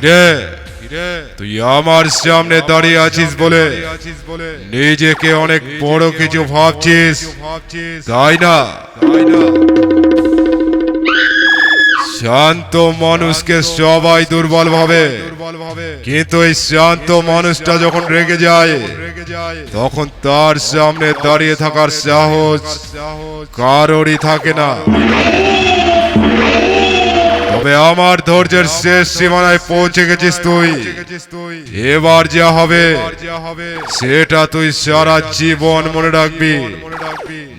কিরে তুই আমার সামনে দাঁড়িয়ে আছিস বলে নিজেকে অনেক বড় কিছু ভাবছিস, তাই না? শান্ত মানুষকে সবাই দুর্বল ভাবে, কিন্তু এই শান্ত মানুষটা যখন রেগে যায় তখন তার সামনে দাঁড়িয়ে থাকার সাহস কারোরই থাকে না। তবে আমার ধৈর্যের শেষ সীমানায় পৌঁছে গেছিস তুই। এবার যা হবে সেটা তুই সারা জীবন মনে রাখবি।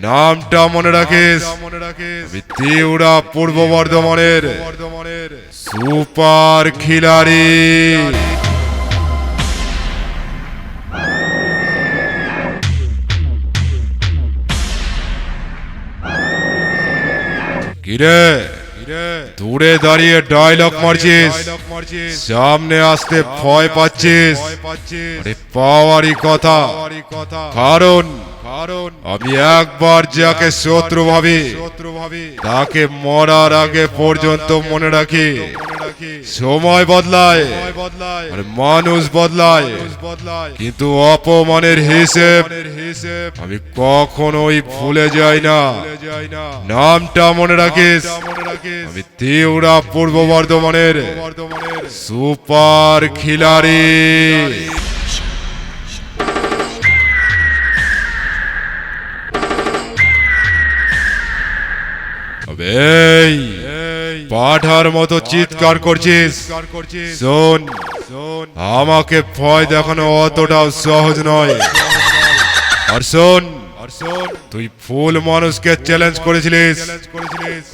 নামটা মনে রাখিস, তিউড়া পূর্ব বর্ধমানের সুপার খিলাড়ি। কিরে দূরে দাঁড়িয়ে ডায়লগ মারছিস, সামনে আসতে ভয় পাচ্ছিস? পাওয়ারই কথা, কারণ আমি একবার যাকে শত্রু ভাবি তাকে মরার আগে পর্যন্ত মনে রাখি। সময় বদলায় আর মানুষ বদলায়, কিন্তু অপমানের হিসেব আমি কখনোই ভুলে যাই না। নামটা মনে রাখিস, আমি তিউড়া পূর্ব বর্ধমানের সুপার খিলাড়ি। পাঠার মতো চিৎকার করছিস? শোন, আমাকে ভয় দেখানো অতটাও সহজ নয়। আর শোন, তুই ফুল মানুষকে চ্যালেঞ্জ করেছিলিস,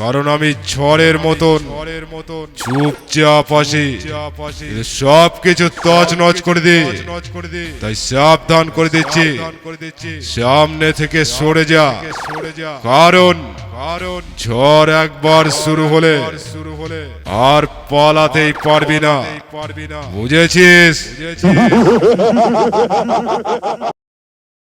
কারণ আমি ঝড়ের মতন চুপচাপ আসি, সব কিছু তছনছ করে দি। তাই সাবধান করে দিচ্ছি, সামনে থেকে সরে যা, কারণ ঝড় একবার শুরু হলে আর পালাতেই পারবি না। বুঝেছিস?